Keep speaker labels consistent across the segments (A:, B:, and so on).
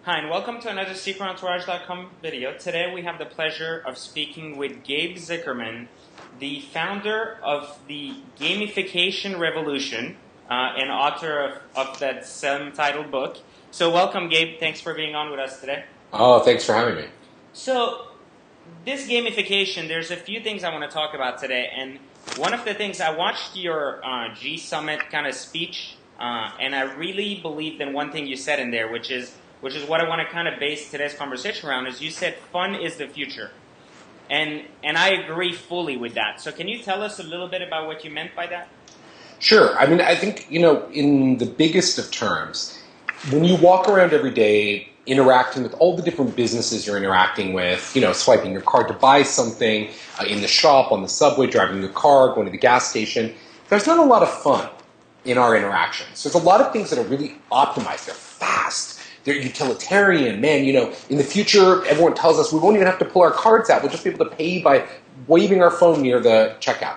A: Hi, and welcome to another SecretEntourage.com video. Today we have the pleasure of speaking with Gabe Zichermann, the founder of the Gamification Revolution and author of that self-titled book. So welcome, Gabe. Thanks for being on with us today.
B: Oh, thanks for having me.
A: So this gamification, there's a few things I want to talk about today. And one of the things, I watched your G Summit kind of speech, and I really believed in one thing you said in there, which is what I want to kind of base today's conversation around, is you said fun is the future. And I agree fully with that. So can you tell us a little bit about what you meant by that?
B: Sure. I mean, I think, in the biggest of terms, when you walk around every day interacting with all the different businesses you're interacting with, swiping your card to buy something, in the shop, on the subway, driving your car, going to the gas station, there's not a lot of fun in our interactions. There's a lot of things that are really optimized. They're fast. They're utilitarian. Man, in the future, everyone tells us we won't even have to pull our cards out. We'll just be able to pay by waving our phone near the checkout.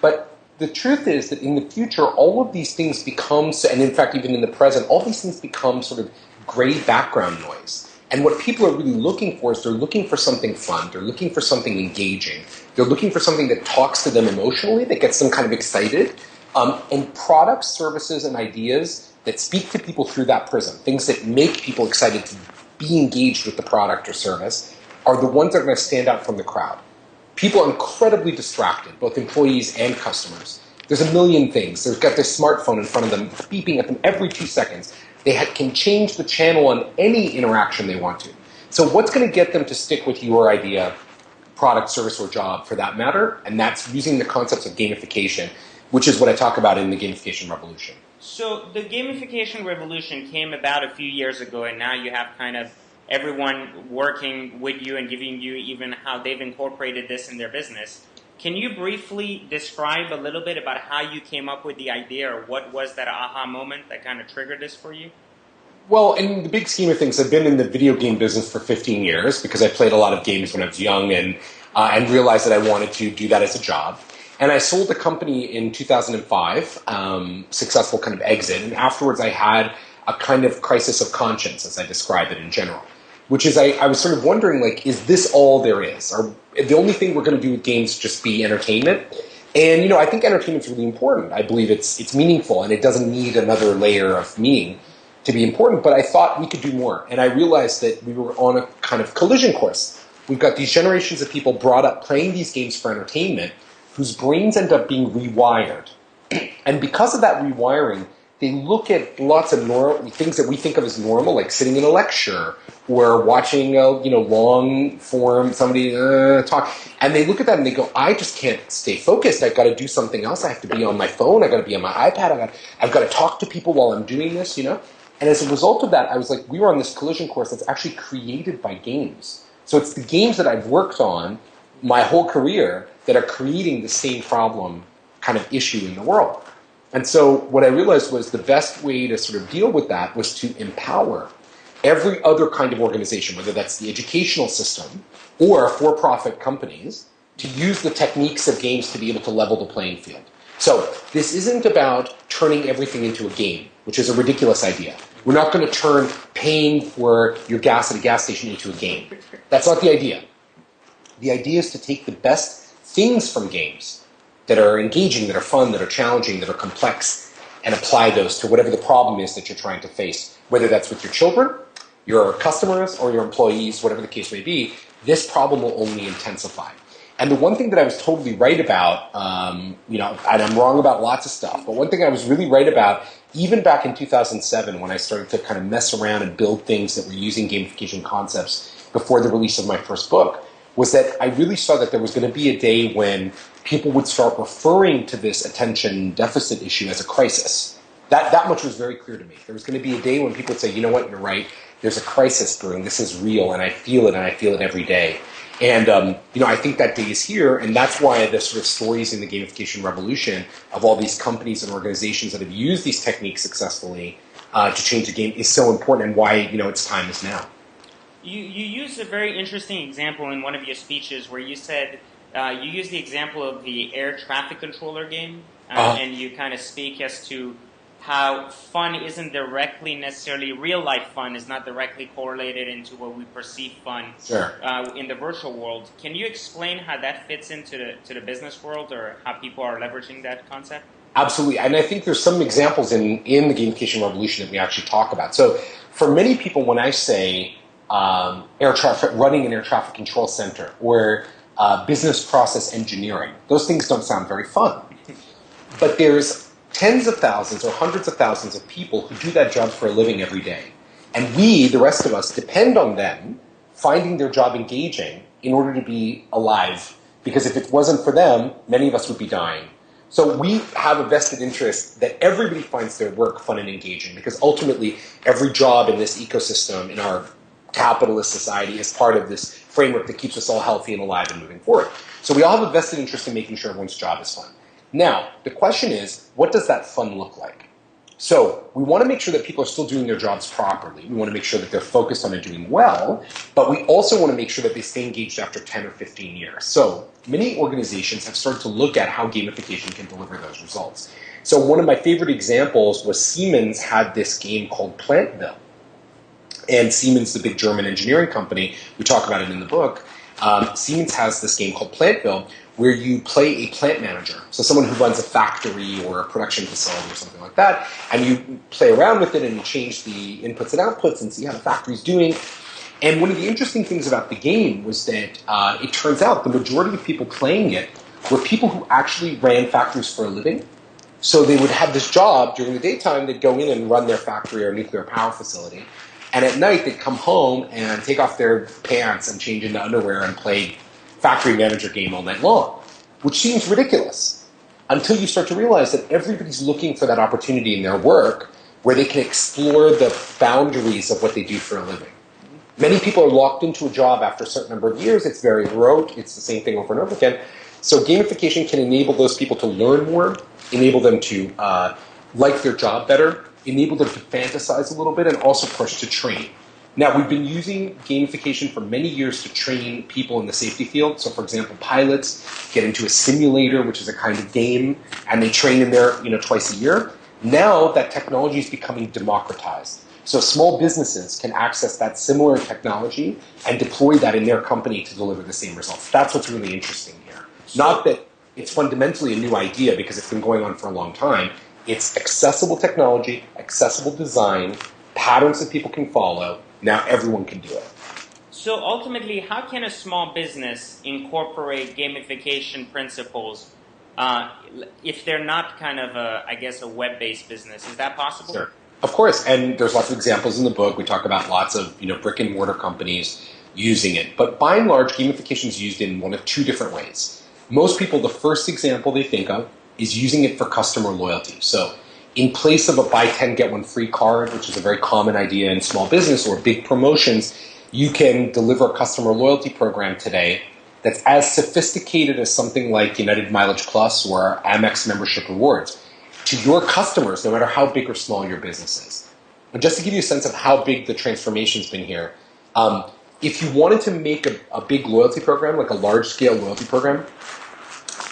B: But the truth is that in the future, all of these things become, and in fact, even in the present, all these things become sort of gray background noise. And what people are really looking for is they're looking for something fun. They're looking for something engaging. They're looking for something that talks to them emotionally, that gets them kind of excited. And products, services, and ideas that speak to people through that prism, things that make people excited to be engaged with the product or service, are the ones that are going to stand out from the crowd. People are incredibly distracted, both employees and customers. There's a million things. They've got their smartphone in front of them, beeping at them every 2 seconds. They can change the channel on any interaction they want to. So what's going to get them to stick with your idea, product, service, or job for that matter? And that's using the concepts of gamification, which is what I talk about in the Gamification Revolution.
A: So the gamification revolution came about a few years ago, and now you have kind of everyone working with you and giving you even how they've incorporated this in their business. Can you briefly describe a little bit about how you came up with the idea, or what was that aha moment that kind of triggered this for you?
B: Well, in the big scheme of things, I've been in the video game business for 15 years because I played a lot of games when I was young and realized that I wanted to do that as a job. And I sold the company in 2005, successful kind of exit. And afterwards, I had a kind of crisis of conscience, as I describe it in general, which is I was sort of wondering, is this all there is? Or the only thing we're going to do with games just be entertainment? And, I think entertainment's really important. I believe it's meaningful, and it doesn't need another layer of meaning to be important. But I thought we could do more. And I realized that we were on a kind of collision course. We've got these generations of people brought up playing these games for entertainment, whose brains end up being rewired. And because of that rewiring, they look at lots of things that we think of as normal, like sitting in a lecture or watching a long form somebody talk. And they look at that and they go, I just can't stay focused. I've got to do something else. I have to be on my phone. I've got to be on my iPad. I've got to talk to people while I'm doing this, And as a result of that, I was like, we were on this collision course that's actually created by games. So it's the games that I've worked on my whole career that are creating the same problem kind of issue in the world. And so what I realized was the best way to sort of deal with that was to empower every other kind of organization, whether that's the educational system or for-profit companies, to use the techniques of games to be able to level the playing field. So this isn't about turning everything into a game, which is a ridiculous idea. We're not going to turn paying for your gas at a gas station into a game. That's not the idea. The idea is to take the best things from games that are engaging, that are fun, that are challenging, that are complex, and apply those to whatever the problem is that you're trying to face, whether that's with your children, your customers, or your employees, whatever the case may be. This problem will only intensify. And the one thing that I was totally right about, and I'm wrong about lots of stuff, but one thing I was really right about, even back in 2007 when I started to kind of mess around and build things that were using gamification concepts before the release of my first book, was that I really saw that there was going to be a day when people would start referring to this attention deficit issue as a crisis. That much was very clear to me. There was going to be a day when people would say, you know what, you're right, there's a crisis brewing, this is real, and I feel it every day. And, I think that day is here, and that's why the sort of stories in the gamification revolution of all these companies and organizations that have used these techniques successfully to change the game is so important, and why, its time is now.
A: You used a very interesting example in one of your speeches where you said, you used the example of the air traffic controller game, and you kind of speak as to how fun isn't directly necessarily, real life fun is not directly correlated into what we perceive fun
B: Sure.
A: In the virtual world. Can you explain how that fits into the business world, or how people are leveraging that concept?
B: Absolutely. And I think there's some examples in the gamification revolution that we actually talk about. So for many people, when I say running an air traffic control center or business process engineering, those things don't sound very fun. But there's tens of thousands or hundreds of thousands of people who do that job for a living every day. And we, the rest of us, depend on them finding their job engaging in order to be alive. Because if it wasn't for them, many of us would be dying. So we have a vested interest that everybody finds their work fun and engaging, because ultimately every job in this ecosystem, in our capitalist society, is part of this framework that keeps us all healthy and alive and moving forward. So we all have a vested interest in making sure everyone's job is fun. Now, the question is, what does that fun look like? So we want to make sure that people are still doing their jobs properly. We want to make sure that they're focused on it doing well, but we also want to make sure that they stay engaged after 10 or 15 years. So many organizations have started to look at how gamification can deliver those results. So one of my favorite examples was Siemens had this game called Plantville. And Siemens, the big German engineering company, we talk about it in the book, Siemens has this game called Plantville, where you play a plant manager, so someone who runs a factory or a production facility or something like that, and you play around with it and you change the inputs and outputs and see how the factory's doing. And one of the interesting things about the game was that it turns out the majority of people playing it were people who actually ran factories for a living. So they would have this job during the daytime, they'd go in and run their factory or nuclear power facility, and at night they'd come home and take off their pants and change into underwear and play factory manager game all night long, which seems ridiculous until you start to realize that everybody's looking for that opportunity in their work where they can explore the boundaries of what they do for a living. Many people are locked into a job after a certain number of years. It's very rote. It's the same thing over and over again. So gamification can enable those people to learn more, enable them to like their job better, enable them to fantasize a little bit, and also push to train. Now, we've been using gamification for many years to train people in the safety field. So, for example, pilots get into a simulator, which is a kind of game, and they train in there, twice a year. Now that technology is becoming democratized. So small businesses can access that similar technology and deploy that in their company to deliver the same results. That's what's really interesting here. Not that it's fundamentally a new idea, because it's been going on for a long time. It's accessible technology, accessible design, patterns that people can follow. Now everyone can do it.
A: So ultimately, how can a small business incorporate gamification principles if they're not kind of a web-based business? Is that possible?
B: Sure. Of course, and there's lots of examples in the book. We talk about lots of brick and mortar companies using it. But by and large, gamification is used in one of two different ways. Most people, the first example they think of is using it for customer loyalty. So in place of a buy 10, get one free card, which is a very common idea in small business, or big promotions, you can deliver a customer loyalty program today that's as sophisticated as something like United Mileage Plus or Amex membership rewards to your customers, no matter how big or small your business is. But just to give you a sense of how big the transformation's been here, if you wanted to make a big loyalty program, like a large-scale loyalty program,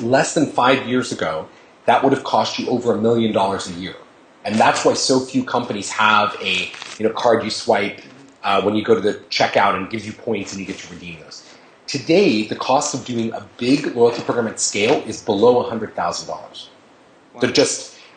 B: less than 5 years ago, that would have cost you over $1 million a year. And that's why so few companies have a card you swipe when you go to the checkout and gives you points and you get to redeem those. Today, the cost of doing a big loyalty program at scale is below $100,000. Wow.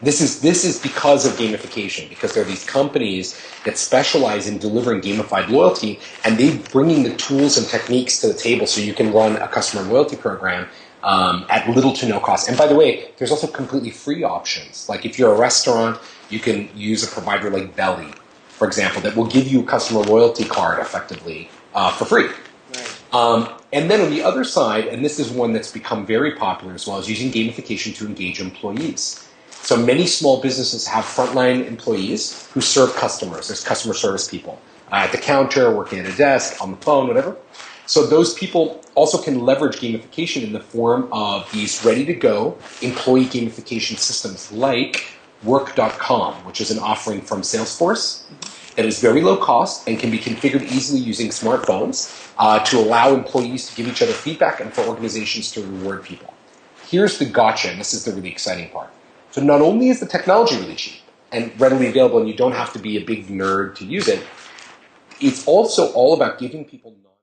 B: This is because of gamification, because there are these companies that specialize in delivering gamified loyalty, and they're bringing the tools and techniques to the table so you can run a customer loyalty program at little to no cost. And by the way, there's also completely free options. Like if you're a restaurant, you can use a provider like Belly, for example, that will give you a customer loyalty card effectively for free. Right. And then on the other side, and this is one that's become very popular as well, is using gamification to engage employees. So many small businesses have frontline employees who serve customers. There's customer service people at the counter, working at a desk, on the phone, whatever. So those people also can leverage gamification in the form of these ready-to-go employee gamification systems like Work.com, which is an offering from Salesforce that is very low cost and can be configured easily using smartphones to allow employees to give each other feedback and for organizations to reward people. Here's the gotcha, and this is the really exciting part. So not only is the technology really cheap, and readily available, and you don't have to be a big nerd to use it. It's also all about giving people knowledge.